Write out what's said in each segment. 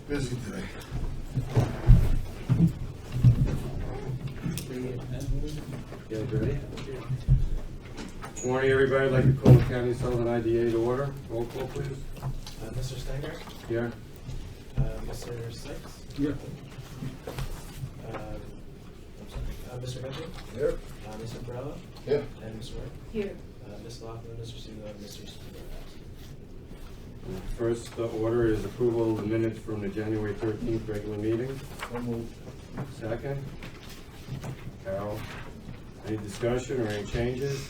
Busy today. You guys ready? Morning, everybody. I'd like to call the County Sullivan IDA to order. Roll call, please. Mr. Stenger? Here. Mr. Sykes? Here. Mr. Benjamin? Here. Mr. Perrello? Here. And Mr. Wright? Here. Ms. Laughlin, Mr. Studo, and Mr. Studo. First order is approval of the minutes from the January 13th regular meeting. So moved. Second. Carol. Any discussion or any changes?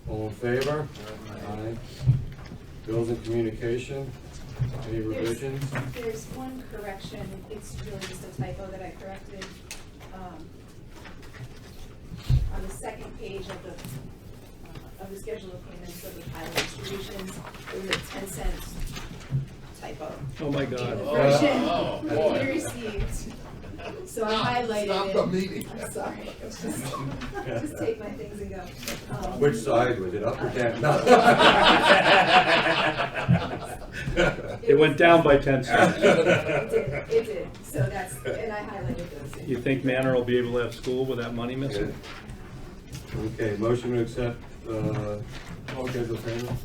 All in favor? Aye. Bills and communication. Any revisions? There's one correction. It's really just a typo that I corrected. On the second page of the schedule of payments of the pilot distributions, there was a 10-cent typo. Oh my In the God. version boy. we received. So I highlighted Stop it. the meeting. I'm sorry. Just take my things and go. Which side was it, up or down? It went down by 10 cents. It did. So that's, and I highlighted those. You think Manor will be able to have school with that money missing? Okay, motion to accept, schedule payment.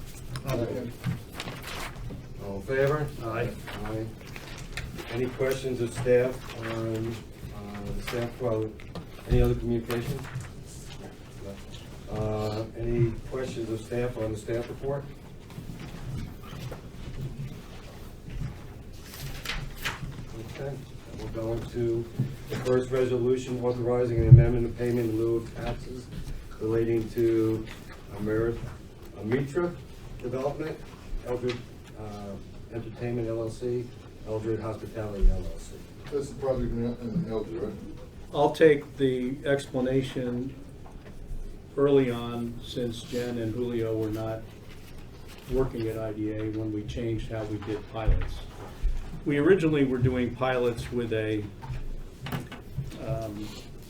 All in favor? Aye. Aye. Any questions of staff on, the staff, well, any other communication? Any questions of staff on the staff report? Okay, we'll go into the first resolution authorizing an amendment of payment in lieu of taxes relating to Mitra Development, Eldred Entertainment LLC, Eldred Hospitality LLC. That's the project in Eldred, right? I'll take the explanation early on, since Jen and Julio were not working at IDA when we changed how we did pilots. We originally were doing pilots with a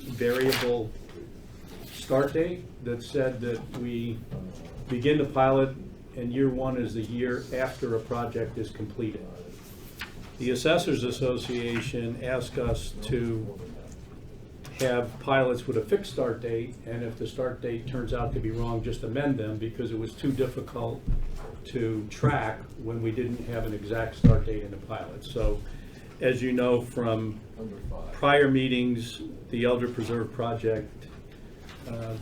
variable start date that said that we begin the pilot and year one is the year after a project is completed. The Assessors Association asked us to have pilots with a fixed start date, and if the start date turns out to be wrong, just amend them, because it was too difficult to track when we didn't have an exact start date in the pilot. So, as you know from prior meetings, the Elder Preserve project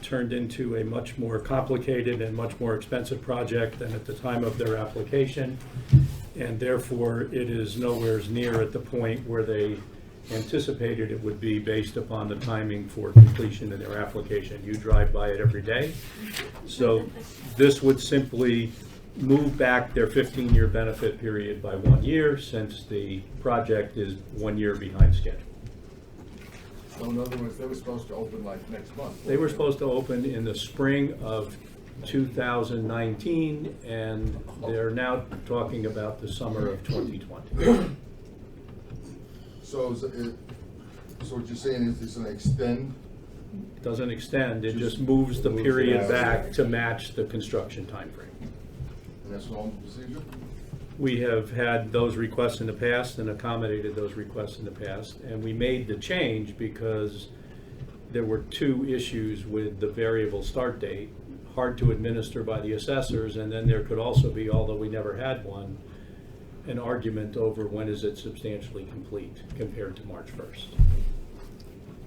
turned into a much more complicated and much more expensive project than at the time of their application, and therefore it is nowhere near at the point where they anticipated it would be based upon the timing for completion of their application. You drive by it every day. So this would simply move back their 15-year benefit period by 1 year, since the project is 1 year behind schedule. So in other words, they were supposed to open like next month. They were supposed to open in the spring of 2019, and they're now talking about the summer of 2020. So what you're saying is it's gonna extend? Doesn't extend, it just moves the period back to match the construction timeframe. And that's normal procedure? We have had those requests in the past and accommodated those requests in the past, and we made the change because there were two issues with the variable start date, hard to administer by the assessors, and then there could also be, although we never had one, an argument over when is it substantially complete compared to March 1st.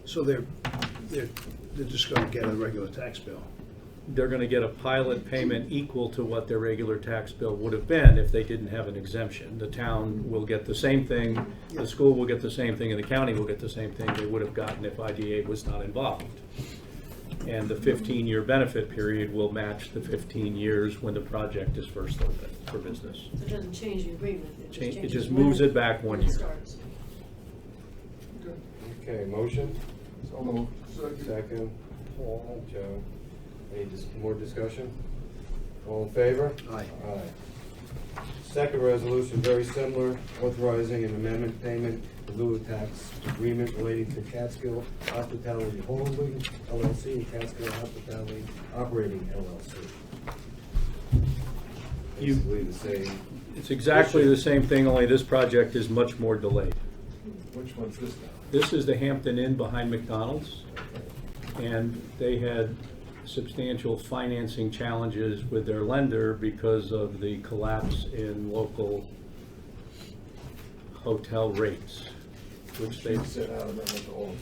So they're just gonna get a regular tax bill. They're going to get a pilot payment equal to what their regular tax bill would have been if they didn't have an exemption. The town will get the same thing, the school will get the same thing, and the county will get the same thing they would have gotten if IDA was not involved. And the 15-year benefit period will match the 15 years when the project is first open for business. So it doesn't change the agreement, It just moves it back 1 year. Starts. Okay, motion? So moved. Second. Second. Paul, Joe. Any more discussion? All in favor? Aye. Aye. Second resolution, very similar, authorizing an amendment payment in lieu of tax agreement relating to Catskill Hospitality Holding LLC and Catskill Hospitality Operating LLC. You- Basically the same. It's exactly the same thing, only this project is much more delayed. Which one's this now? This is the Hampton Inn behind McDonald's, and they had substantial financing challenges with their lender because of the collapse in local hotel rates, which they, Set out and then went to all.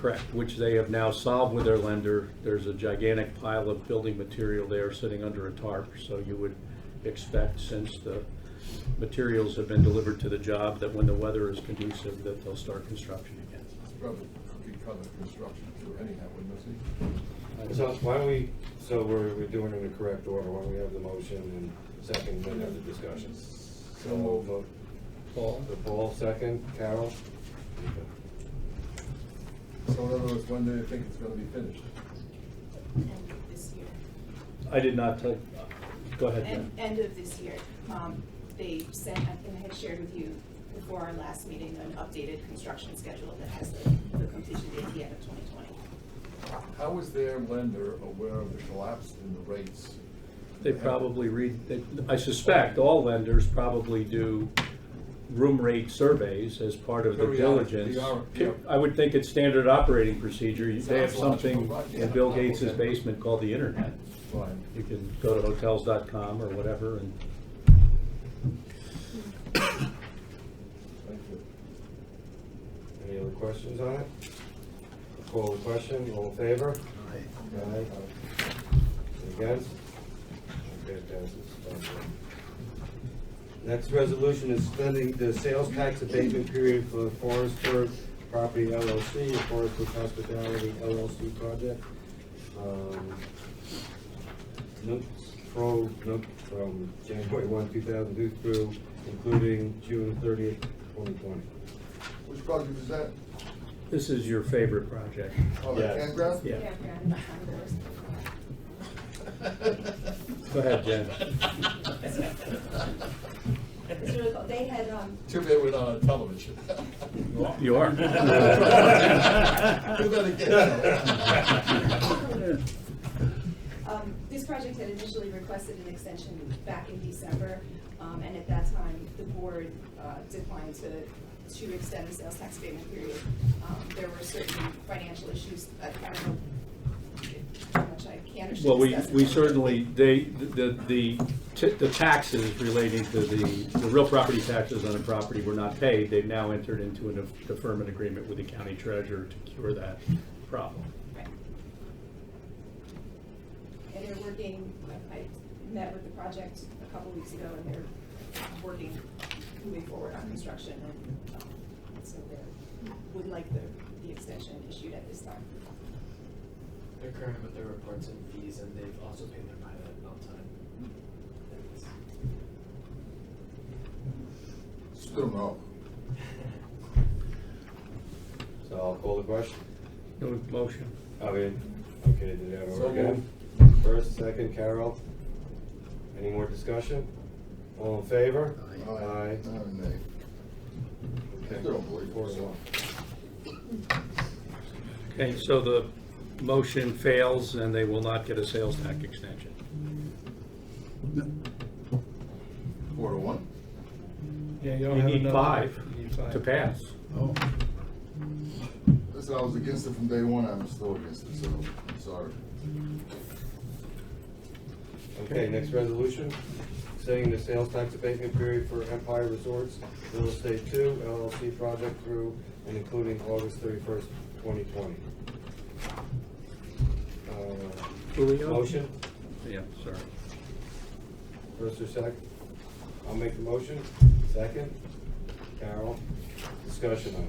correct, which they have now solved with their lender. There's a gigantic pile of building material there sitting under a tarp, so you would expect, since the materials have been delivered to the job, that when the weather is conducive, that they'll start construction again. It's probably cookie cutter construction too anyhow, wouldn't it? So why don't we, so we're doing it in the correct order, why don't we have the motion and second, then have the discussion. So moved. Paul? The Paul, second, Carol? So in other words, when do you think it's gonna be finished? End of this year. I did not tell, go ahead, Jen. End of this year. They sent, and I had shared with you before our last meeting, an updated construction schedule that has the completion date at the end of 2020. How is their lender aware of the collapse in the rates? They probably I suspect all lenders probably do room rate surveys as part of the Periodic, diligence. yeah. I would think it's standard operating procedure. They have Sounds logical, something right, yeah. in Bill Gates's Okay. basement called the internet. Fine. You can go to hotels.com or whatever and Thank you. Any other questions on it? Call the question, all in favor? Aye. Aye. Any against? Okay, it passes. Thank you. Next resolution is extending the sales tax abatement period for the Forestburg Property LLC, and Forestburg Hospitality LLC project. Note from January 1, 2002 through including June 30th, 2020. Which project is that? this is your favorite project. Oh, the Yeah. campground? Yeah. Campground, not condos. Go ahead, Jen. It's really cool. They had, Too bad we're not on television. You are. Do that again. This project had initially requested an extension back in December, and at that time, the board declined to extend the sales tax abatement period. There were certain financial issues, I don't know how much I can or should Well, discuss. we certainly, the taxes relating to the real property taxes on a property were not paid. They've now entered into a deferment agreement with the county treasurer to cure that problem. Right. And they're working, I met with the project a couple weeks ago, and they're working, moving forward on construction, and so they would like the extension issued at this time. They're current with their reports and fees, and they've also paid their pilot on time. Still no. So I'll call the question. No motion. Okay, did that So over again? First, second, Carol. Any more discussion? All in favor? Aye. Aye. No, nay. Okay. Still don't believe it. 4-1. Okay, so the motion fails and they will not get a sales tax extension. 4-1. Yeah, You need five to pass. Oh, Listen, I was against it from day one, I'm still against it, so I'm sorry. Okay, next resolution, setting the sales tax abatement period for Empire Resorts Real Estate 2 LLC project through and including August 31st, 2020. Julio? Motion, Yeah, sorry. first or second? I'll make the motion. Second? Carol? Discussion on it.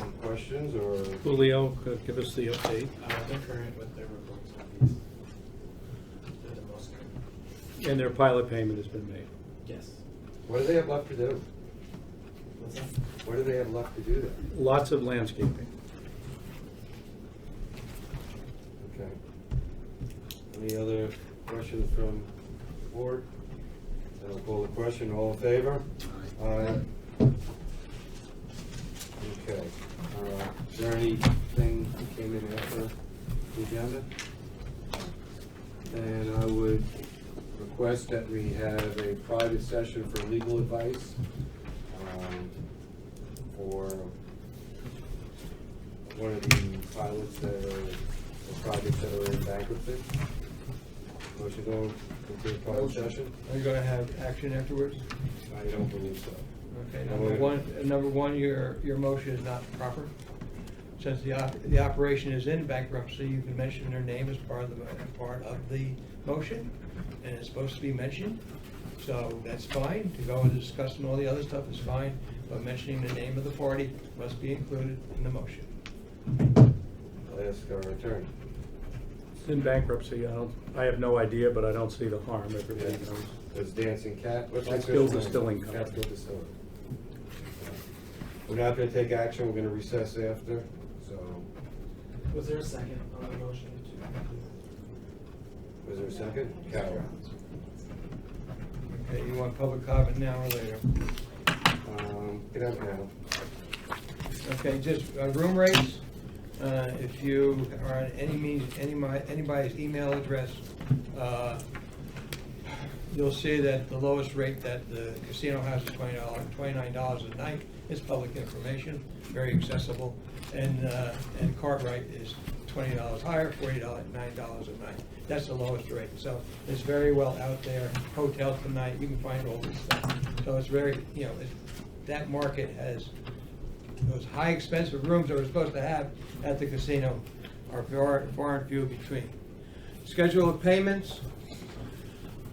Any questions or? Julio, give us the update. They're current with their reports and fees. They're the most current. And their pilot payment has been made. Yes. What do they have left to do? What's that? What do they have left to do there? Lots of landscaping. Okay. Any other questions from the board? Then I'll call the question. All in favor? Aye. Okay. Is there anything that came in after the agenda? And I would request that we have a private session for legal advice for one of the pilots that are, the projects that are in bankruptcy. Motion going into a private session? Are you gonna have action afterwards? I don't believe so. Okay, number one, your motion is not proper. Since the operation is in bankruptcy, you can mention their name as part of the motion, and it's supposed to be mentioned. So that's fine, to go and discussing all the other stuff is fine, but mentioning the name of the party must be included in the motion. I'll ask our attorney. It's in bankruptcy, I have no idea, but I don't see the harm, everybody Yeah. knows. It's Dancing Cat. What's that Catskill girl's name? Distilling Company. Catskill Distilling. We're not gonna take action, we're gonna recess after, so, Was there a second on the motion was there a second? Carol. Okay, you want public comment now or later? Get out now. Okay, just room rates, if you are on any means, anybody's email address, you'll see that the lowest rate that the casino has is $29 a night. It's public information, very accessible, and Cartwright is $20 higher, $9 a night. That's the lowest rate, so it's very well out there. Hotel tonight, you can find all this stuff. So it's very, that market has those high expensive rooms that we're supposed to have at the casino are far and few between. Schedule of payments,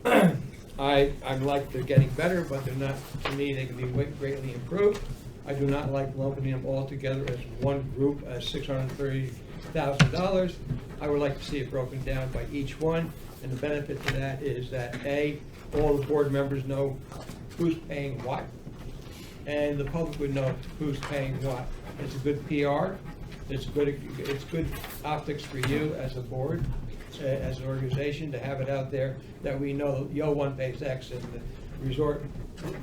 I'm like they're getting better, but they're not, to me, they can be greatly improved. I do not like lumping them all together as one group as $630,000. I would like to see it broken down by each one, and the benefit to that is that all the board members know who's paying what, and the public would know who's paying what. It's a good PR, it's good optics for you as a board, as an organization, to have it out there that we know Yo One pays X and the Resort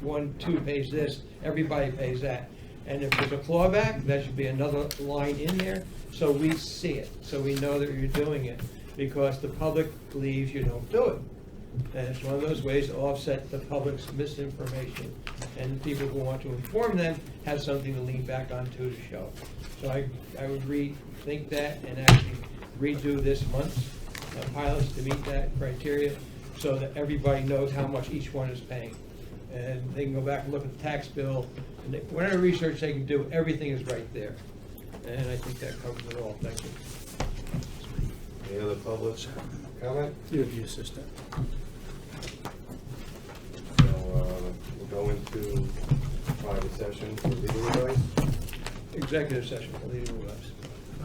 1, 2 pays this, everybody pays that. And if there's a clawback, that should be another line in there, so we see it, so we know that you're doing it, because the public believes you don't do it. And it's one of those ways to offset the public's misinformation, and the people who want to inform them have something to lean back onto to show. So I would rethink that and actually redo this month's pilots to meet that criteria, so that everybody knows how much each one is paying. And they can go back and look at the tax bill, and whatever research they can do, everything is right there. And I think that covers it all. Thank you. Any other public comment? You're the assistant. So, we'll go into private session for legal advice. Executive session for legal advice.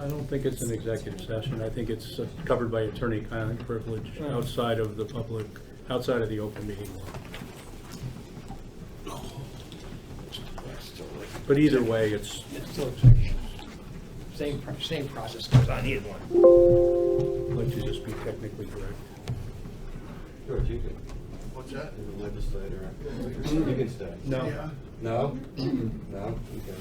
I don't think it's an executive session, I think it's covered by attorney-client privilege outside of the public, outside of the open meeting law. But either way, it's Still executive. Same process goes on either one. let you just be technically correct. George, you can, What's that? you're the legislator. You can stay. No. Yeah. No? No? Okay.